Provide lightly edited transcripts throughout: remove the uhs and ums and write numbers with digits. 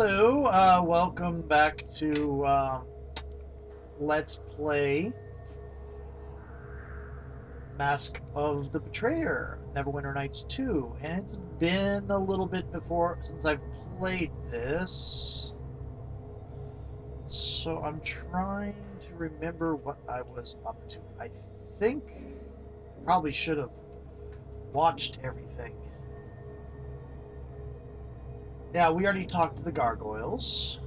Hello, welcome back to Let's Play Mask of the Betrayer, Neverwinter Nights 2. And it's been a little bit before since I've played this, so I'm trying to remember what I was up to. I think I probably should have watched everything. Yeah, we already talked to the gargoyles.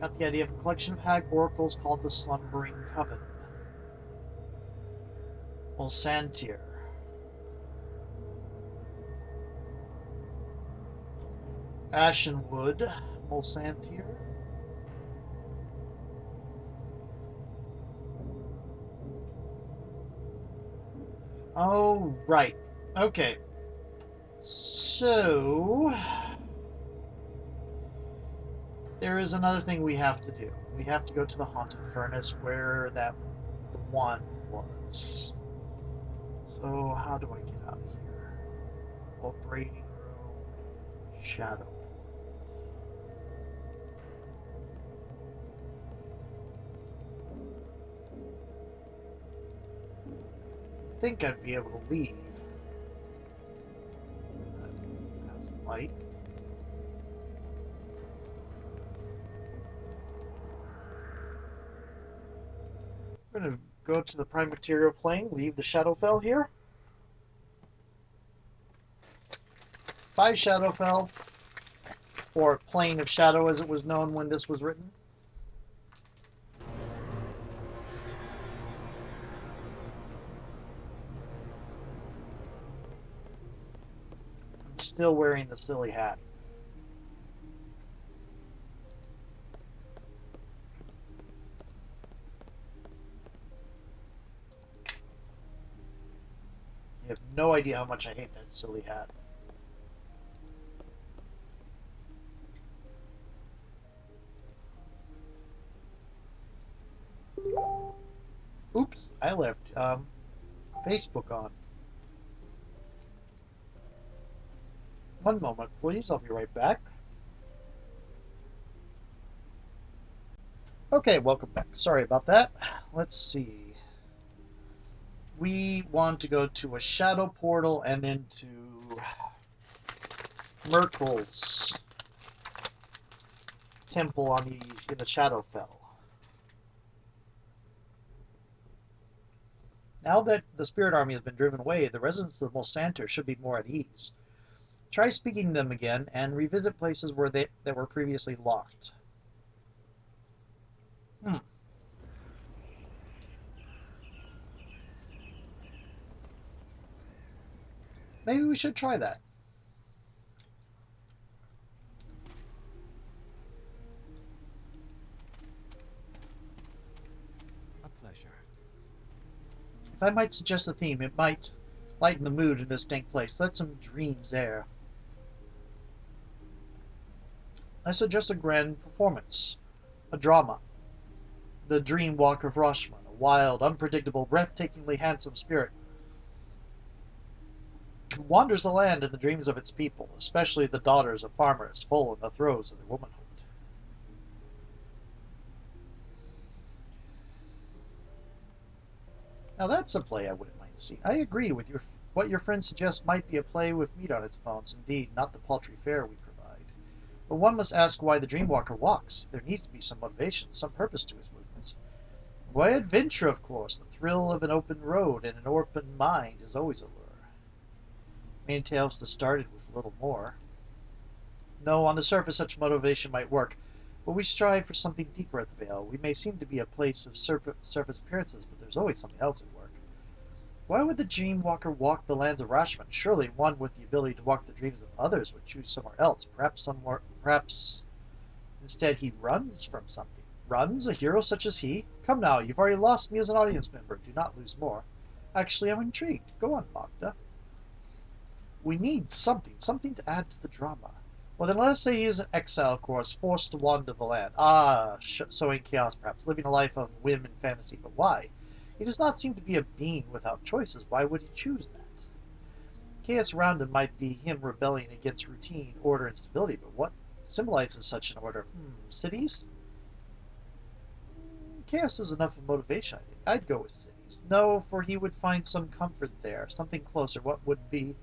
Got the idea of a collection of hag oracles called the Slumbering Coven. Mulsantir. Ashenwood. Mulsantir. Oh, right. Okay. So there is another thing we have to do. We have to go to the haunted furnace where the one was. So how do I get out of here? Operating room, shadow. I think I'd be able to leave. That's the light. We're going to go to the prime material plane, leave the Shadowfell here. By Shadowfell, or Plane of Shadow as it was known when this was written. I'm still wearing the silly hat. You have no idea how much I hate that silly hat. Oops, I left Facebook on. One moment, please. I'll be right back. Okay, welcome back. Sorry about that. Let's see. We want to go to a shadow portal and then to Myrtle's temple in the Shadowfell. Now that the spirit army has been driven away, the residents of Mulsantir should be more at ease. Try speaking to them again and revisit places where that were previously locked. Maybe we should try that. A pleasure. If I might suggest a theme, it might lighten the mood in this dank place. Let some dreams air. I suggest a grand performance. A drama. The Dream Walker of Rashman, a wild, unpredictable, breathtakingly handsome spirit who wanders the land in the dreams of its people, especially the daughters of farmers full in the throes of their womanhood. Now that's a play I wouldn't mind seeing. I agree with what your friend suggests might be a play with meat on its bones, indeed, not the paltry fare we provide. But one must ask why the Dreamwalker walks. There needs to be some motivation, some purpose to his movements. Why adventure, of course. The thrill of an open road and an open mind is always a lure. Many tales that started with little more. No, on the surface such motivation might work, but we strive for something deeper at the Vale. We may seem to be a place of surface appearances, but there's always something else at work. Why would the Dreamwalker walk the lands of Rashman? Surely one with the ability to walk the dreams of others would choose somewhere else. Perhaps instead he runs from something. Runs? A hero such as he? Come now, you've already lost me as an audience member. Do not lose more. Actually, I'm intrigued. Go on, Magda. We need something to add to the drama. Well, then let us say he is an exile, of course, forced to wander the land. Sowing chaos, perhaps, living a life of whim and fantasy. But why? He does not seem to be a being without choices. Why would he choose that? Chaos around him might be him rebelling against routine, order, and stability, but what symbolizes such an order? Cities? Chaos is enough of motivation, I think. I'd go with cities. No, for he would find some comfort there, something closer, what would be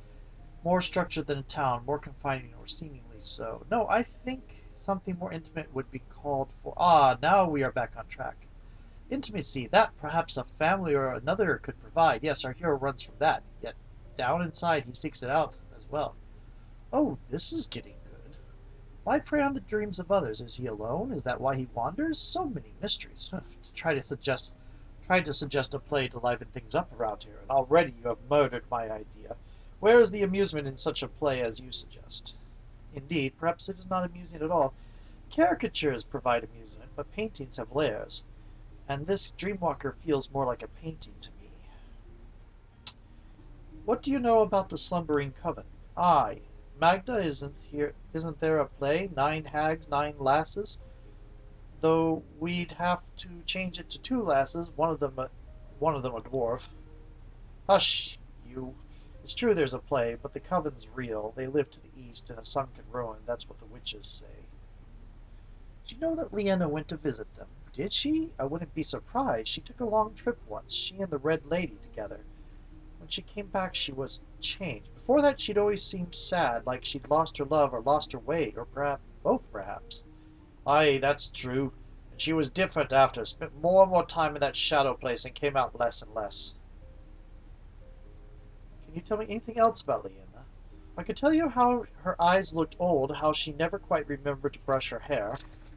more structured than a town, more confining, or seemingly so. No, I think something more intimate would be called for. Ah, now we are back on track. Intimacy, that perhaps a family or another could provide. Yes, our hero runs from that, yet down inside he seeks it out as well. Oh, this is getting good. Why prey on the dreams of others? Is he alone? Is that why he wanders? So many mysteries. Tried to suggest a play to liven things up around here, and already you have murdered my idea. Where is the amusement in such a play as you suggest? Indeed, perhaps it is not amusing at all. Caricatures provide amusement, but paintings have layers, and this Dreamwalker feels more like a painting to me. What do you know about the slumbering coven? Aye, Magda, isn't there a play, 9 hags, 9 lasses? Though we'd have to change it to 2 lasses, one of them a dwarf. Hush, you. It's true there's a play, but the coven's real. They live to the east in a sunken ruin. That's what the witches say. Did you know that Leanna went to visit them? Did she? I wouldn't be surprised. She took a long trip once, she and the Red Lady together. When she came back, she was changed. Before that, she'd always seemed sad, like she'd lost her love or lost her way, or perhaps both, perhaps. Aye, that's true. And she was different after, spent more and more time in that shadow place and came out less and less. Can you tell me anything else about Leanna? I could tell you how her eyes looked old, how she never quite remembered to brush her hair,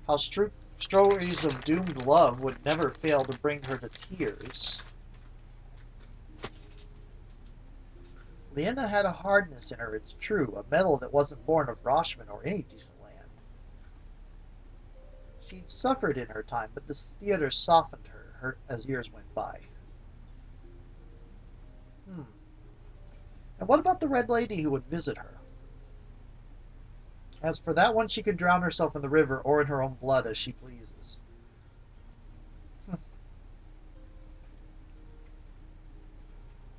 how stories of doomed love would never fail to bring her to tears. Leanna had a hardness in her, it's true, a metal that wasn't born of Roshman or any decent land. She'd suffered in her time, but this theater softened her as years went by. And what about the Red Lady who would visit her? As for that one, she could drown herself in the river or in her own blood as she pleases.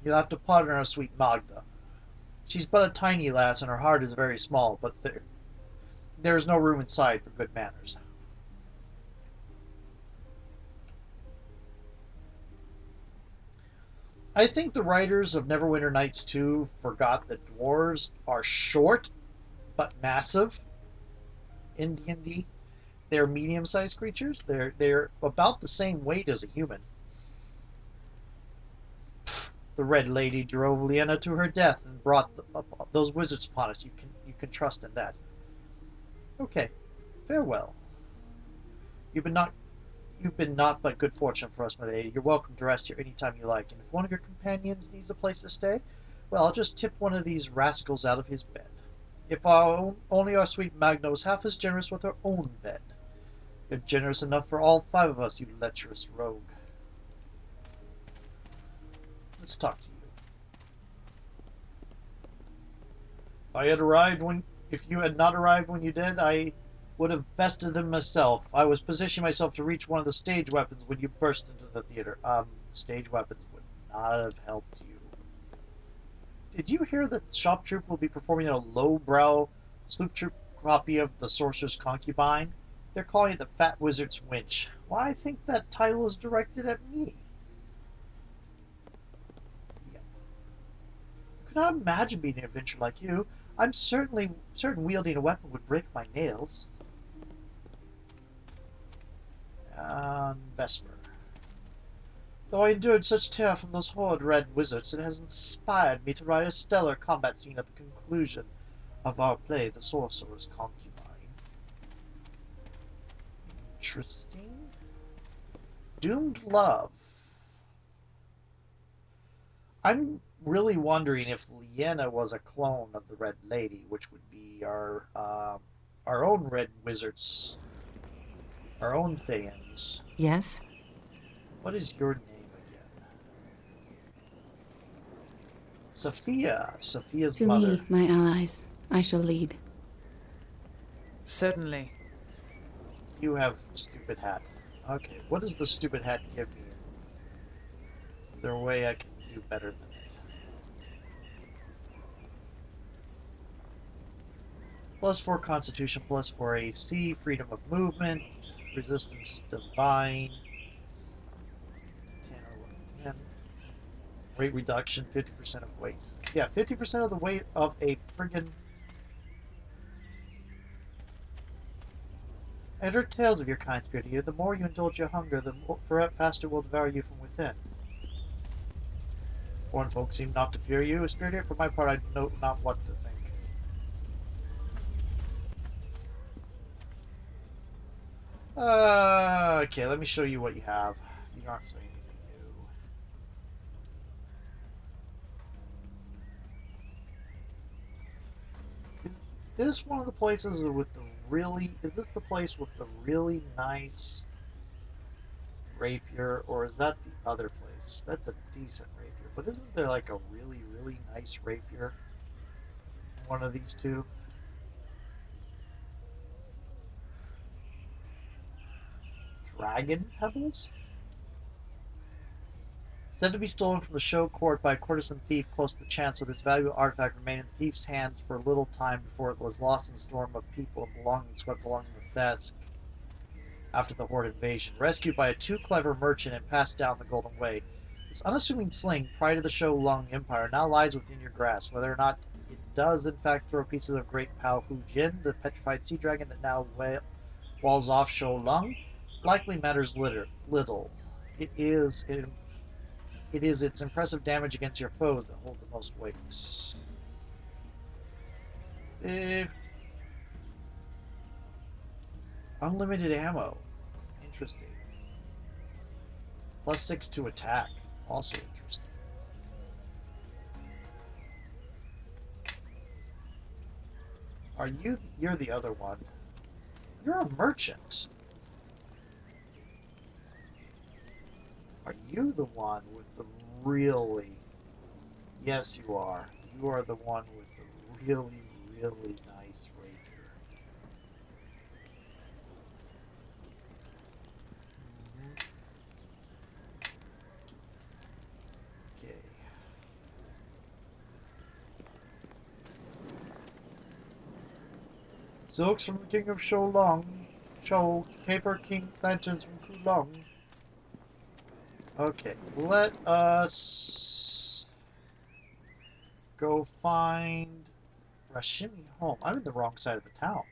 You'll have to pardon our sweet Magda. She's but a tiny lass, and her heart is very small, but there's no room inside for good manners. I think the writers of Neverwinter Nights 2 forgot that dwarves are short but massive in D&D. They're medium-sized creatures. They're about the same weight as a human. The Red Lady drove Leanna to her death and brought those wizards upon us. You can trust in that. Okay, farewell. You've been not but good fortune for us, my lady. You're welcome to rest here any time you like. And if one of your companions needs a place to stay, well, I'll just tip one of these rascals out of his bed. If only our sweet Magna was half as generous with her own bed. You're generous enough for all 5 of us, you lecherous rogue. Let's talk to you. If you had not arrived when you did, I would have bested them myself. I was positioning myself to reach one of the stage weapons when you burst into the theater. Stage weapons would not have helped you. Did you hear that Shop Troop will be performing a lowbrow sloop troop copy of The Sorcerer's Concubine? They're calling it the Fat Wizard's Winch. Why, I think that title is directed at me. Yeah. I could not imagine being an adventurer like you. I'm certain wielding a weapon would break my nails. Vesper. Though I endured such terror from those horrid red wizards, it has inspired me to write a stellar combat scene at the conclusion of our play, The Sorcerer's Concubine. Interesting. Doomed Love. I'm really wondering if Leanna was a clone of the Red Lady, which would be our own red wizards, our own Thayans. Yes? What is your name again? Sophia. Sophia's To mother. me, my allies, I shall lead. Certainly. You have stupid hat. Okay, what does the stupid hat give me? Is there a way I can do better than it? +4 Constitution, +4 AC, freedom of movement, resistance divine, 10 or 11, 10. Weight reduction, 50% of weight. Yeah, 50% of the weight of a friggin'. I had heard tales of your kind, Spirit Eater. The more you indulge your hunger, the faster will devour you from within. Foreign folk seem not to fear you, Spirit Eater. For my part, I know not what to think. Okay, let me show you what you have. You aren't saying anything new. Is this one of the places with the really... Is this the place with the really nice rapier, or is that the other place? That's a decent rapier, but isn't there like a really, really nice rapier in one of these two? Dragon pebbles? Said to be stolen from the show court by a courtesan thief close to the chance, so this valuable artifact remained in the thief's hands for a little time before it was lost in a storm of people and belongings swept along the Thesk after the Horde invasion. Rescued by a too clever merchant and passed down the Golden Way. This unassuming sling, pride of the Shou Lung Empire, now lies within your grasp. Whether or not it does in fact throw pieces of great Pao Hu Jin, the petrified sea dragon that now walls off Shou Lung, likely matters little. It is its impressive damage against your foes that hold the most weight. Unlimited ammo. Interesting. +6 to attack. Also interesting. You're the other one. You're a merchant. Are you the one with the really... Yes, you are. You are the one with the really, really nice rapier. Okay. Silks from the King of Shou, paper king lanterns from Kulong. Okay, let us go find Rashimi home. I'm in the wrong side of the town.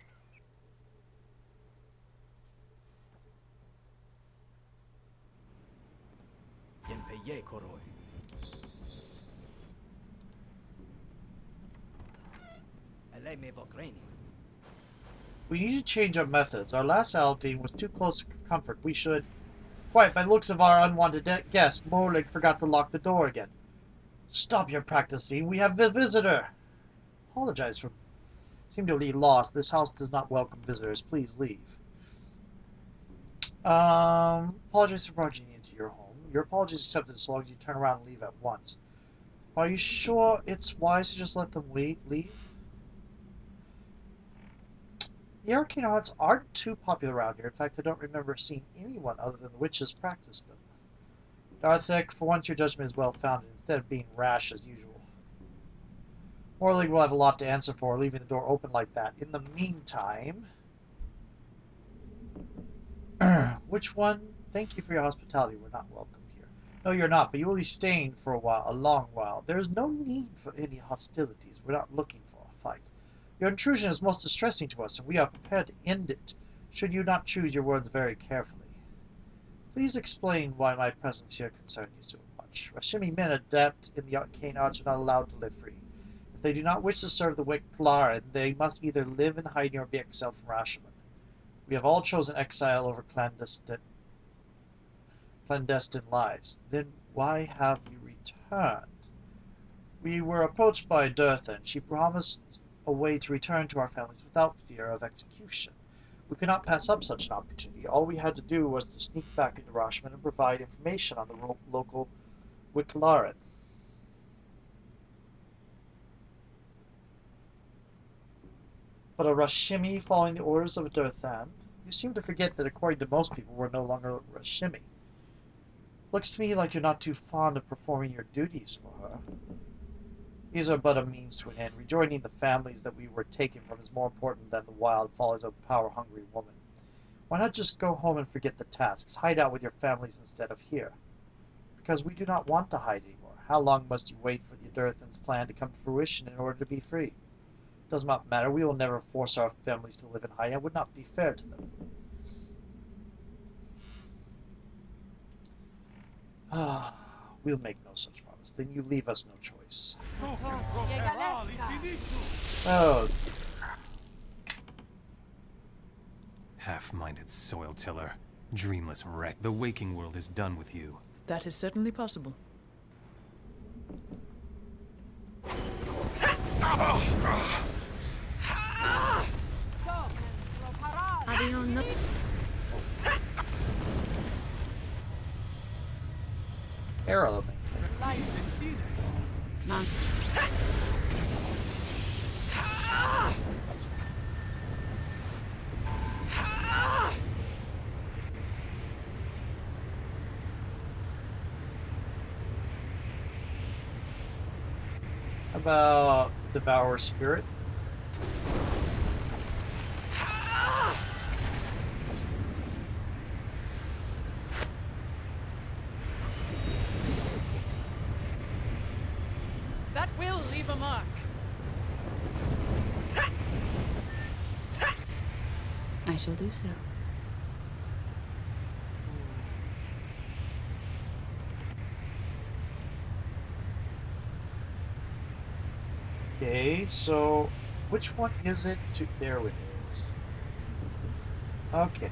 We need to change our methods. Our last outing was too close for comfort. We should... Quiet, by the looks of our unwanted guest, Morlig forgot to lock the door again. Stop your practicing. We have a visitor. Apologize for... Seem to be lost. This house does not welcome visitors. Please leave. Apologize for barging into your home. Your apologies accepted as long as you turn around and leave at once. Are you sure it's wise to just let them leave? The arcane arts aren't too popular around here. In fact, I don't remember seeing anyone other than the witches practice them. Darthek, for once your judgment is well founded, instead of being rash as usual. Morlig will have a lot to answer for, leaving the door open like that. In the meantime... Which one? Thank you for your hospitality. We're not welcome here. No, you're not, but you will be staying for a while, a long while. There is no need for any hostilities. We're not looking for a fight. Your intrusion is most distressing to us, and we are prepared to end it, should you not choose your words very carefully. Please explain why my presence here concerns you so much. Rashimi men adept in the arcane arts are not allowed to live free. If they do not wish to serve the Wicklaren, they must either live in hiding or be exiled from Rashomon. We have all chosen exile over clandestine lives. Then why have you returned? We were approached by Dirtha, and she promised a way to return to our families without fear of execution. We could not pass up such an opportunity. All we had to do was to sneak back into Rashomon and provide information on the local Wicklaren. But a Rashimi following the orders of a Dirthan? You seem to forget that according to most people, we're no longer Rashimi. Looks to me like you're not too fond of performing your duties for her. These are but a means to an end. Rejoining the families that we were taken from is more important than the wild follies of a power-hungry woman. Why not just go home and forget the tasks? Hide out with your families instead of here. Because we do not want to hide anymore. How long must you wait for the Adurthan's plan to come to fruition in order to be free? Does not matter. We will never force our families to live in hiding. It would not be fair to them. Ah, we'll make no such promise. Then you leave us no choice. Oh, Half-minded soil tiller. Dreamless wreck. The waking world is done with you. That is certainly possible. air element. How about Devour Spirit? That will leave a mark. I shall do so. Okay, so which one is it? There it is. Okay.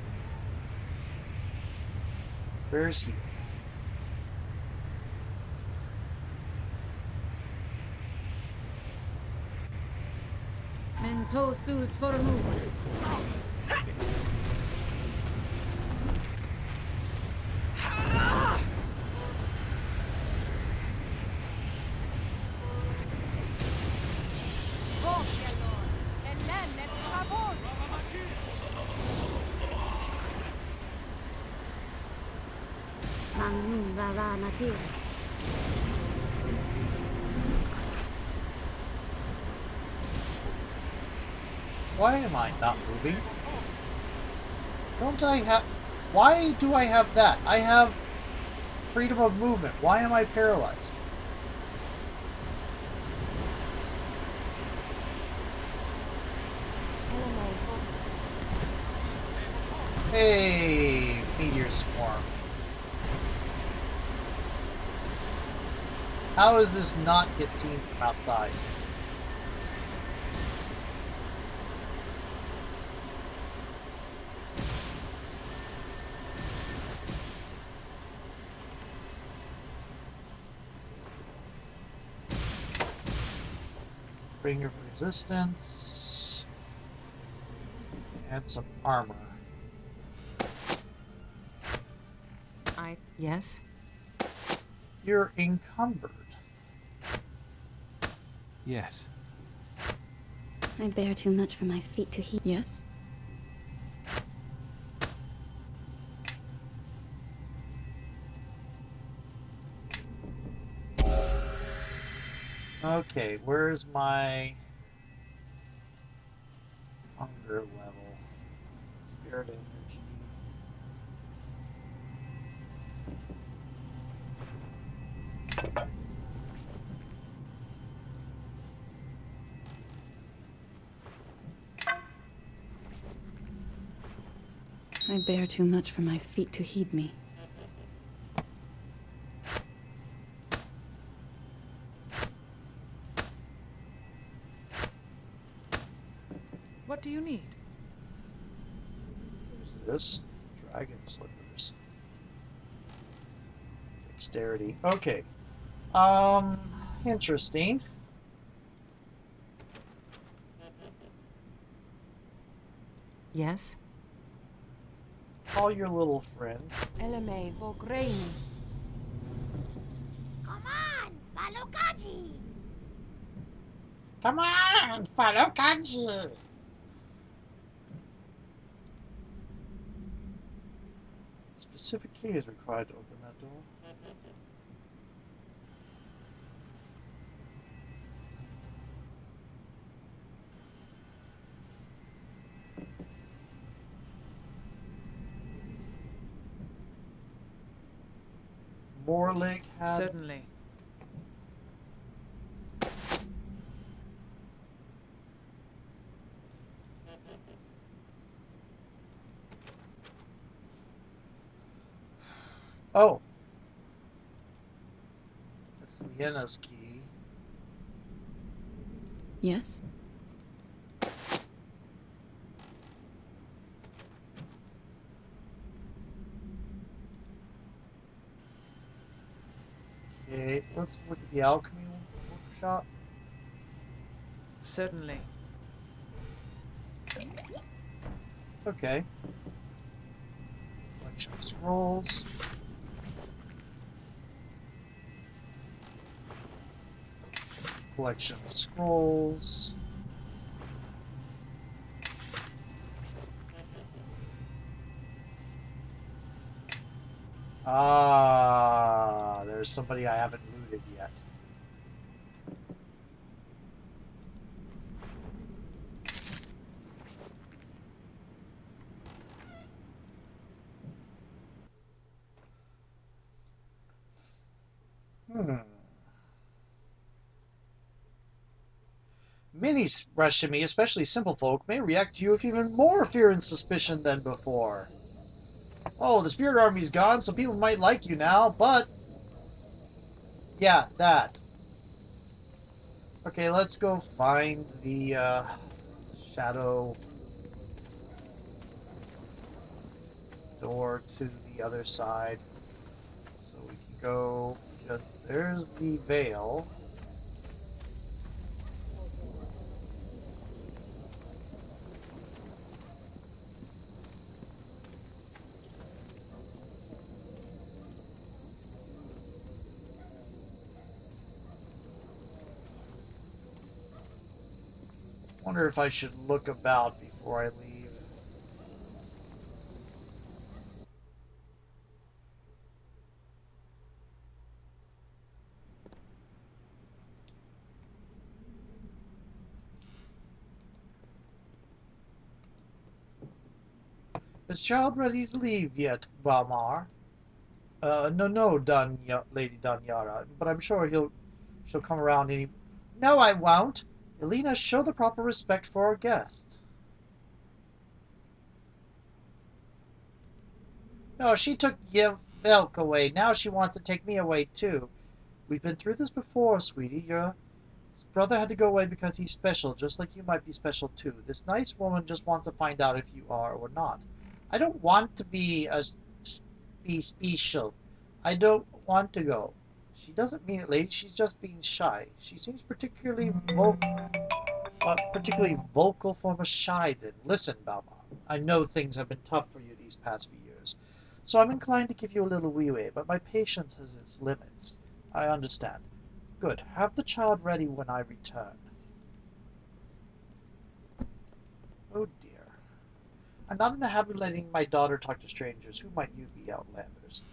Where's he? Mentosus formum. Why am I not moving? Don't I have... Why do I have that? I have freedom of movement. Why am I paralyzed? Hey, meteor swarm. How does this not get seen from outside? Ring of resistance. And some armor. Yes? You're encumbered. Yes. I bear too much for my feet to heat. Yes? Okay, where's my hunger level? Spirit energy. I bear too much for my feet to heed me. What do you need? Who's this? Dragon slippers. Dexterity. Okay. Interesting. Yes? Call your little friend. Eleme Vograni. Come on, follow Kaji. Come on, follow Kanji. Specific key is required to open that door. Morlig had... Certainly. Oh. That's Liena's key. Yes? Okay, let's look at the alchemy workshop. Certainly. Okay. Collection of scrolls. Collection of scrolls. Ah, there's somebody I haven't looted yet. Many Rashimi, especially simple folk, may react to you with even more fear and suspicion than before. Oh, the spirit army's gone, so people might like you now, but... Yeah, that. Okay, let's go find the, shadow door to the other side. So we can go, because there's the veil. Wonder if I should look about before I leave. Is child ready to leave yet, Valmar? No, Lady Danyara, but I'm sure she'll come around any... No, I won't! Elena, show the proper respect for our guest. No, she took Yelk away. Now she wants to take me away, too. We've been through this before, sweetie. Your brother had to go away because he's special, just like you might be special, too. This nice woman just wants to find out if you are or not. I don't want to be special. I don't want to go. She doesn't mean it, lady. She's just being shy. She seems particularly vocal form of shy then. Listen, Balma, I know things have been tough for you these past few years, so I'm inclined to give you a little leeway, but my patience has its limits. I understand. Good. Have the child ready when I return. Oh dear. I'm not in the habit of letting my daughter talk to strangers. Who might you be, Outlanders?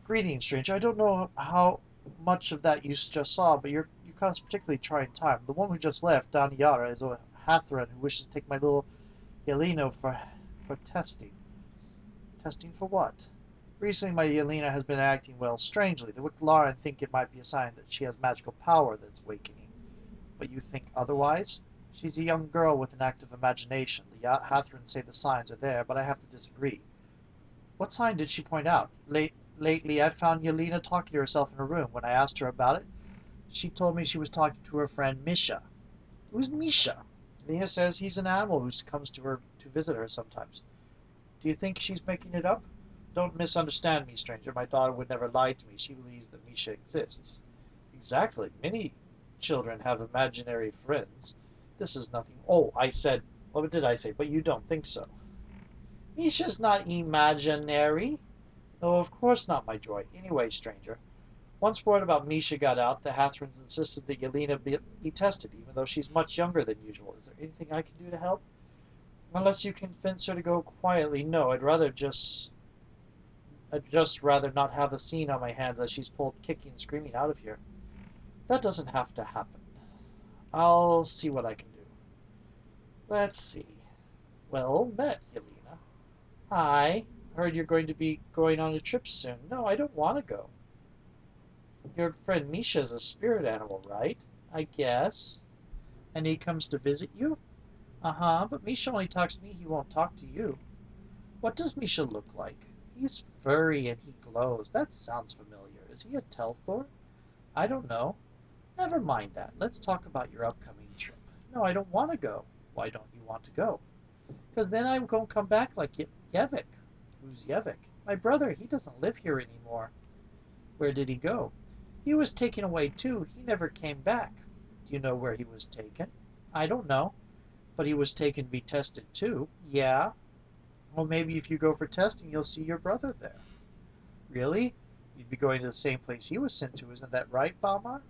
Greetings, stranger. I don't know how much of that you just saw, but you caught us particularly trying time. The woman who just left, Danyara, is a Hathran who wishes to take my little Yelena for testing. Testing for what? Recently, my Yelena has been acting, well, strangely. The Wicklaran think it might be a sign that she has magical power that's awakening. But you think otherwise? She's a young girl with an active imagination. The Hathran say the signs are there, but I have to disagree. What sign did she point out? Lately, I found Yelena talking to herself in her room. When I asked her about it, she told me she was talking to her friend Misha. Who's Misha? Yelena says he's an animal who comes to her to visit her sometimes. Do you think she's making it up? Don't misunderstand me, stranger. My daughter would never lie to me. She believes that Misha exists. Exactly. Many children have imaginary friends. This is nothing. Oh, I said... What did I say? But you don't think so. Misha's not imaginary. No, of course not, my joy. Anyway, stranger, once word about Misha got out, the Hathrans insisted that Yelena be tested, even though she's much younger than usual. Is there anything I can do to help? Unless you convince her to go quietly, no. I'd just rather not have a scene on my hands as she's pulled kicking and screaming out of here. That doesn't have to happen. I'll see what I can do. Let's see. Well met, Yelena. Hi. heard you're going to be going on a trip soon. No, I don't want to go. Your friend Misha's a spirit animal, right? I guess. And he comes to visit you? Uh-huh, but Misha only talks to me, he won't talk to you. What does Misha look like? He's furry and he glows. That sounds familiar. Is he a Telthor? I don't know. Never mind that. Let's talk about your upcoming trip. No, I don't want to go. Why don't you want to go? Because then I'm going to come back like Yevik. Who's Yevik? My brother. He doesn't live here anymore. Where did he go? He was taken away too. He never came back. Do you know where he was taken? I don't know. But he was taken to be tested too. Yeah. Well, maybe if you go for testing, you'll see your brother there. Really? You'd be going to the same place he was sent to, isn't that right, Balmar?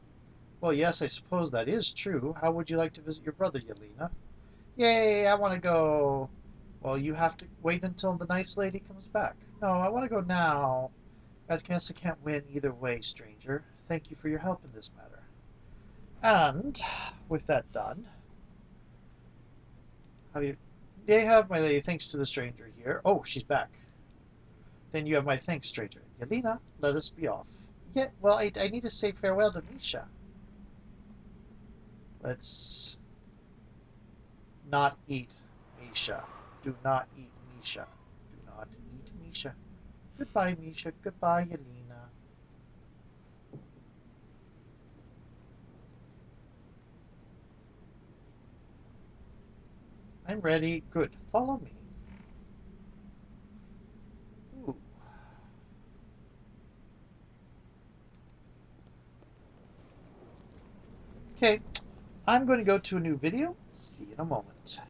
Well, yes, I suppose that is true. How would you like to visit your brother, Yelena? Yay, I want to go. Well, you have to wait until the nice lady comes back. No, I want to go now. I guess I can't win either way, stranger. Thank you for your help in this matter. And, with that done, they have my lady thanks to the stranger here. Oh, she's back. Then you have my thanks, stranger. Yelena, let us be off. Yeah, well, I need to say farewell to Misha. Let's not eat Misha. Do not eat Misha. Do not eat Misha. Goodbye, Misha. Goodbye, Yelena. I'm ready. Good. Follow me. Ooh. Okay. I'm going to go to a new video. See you in a moment.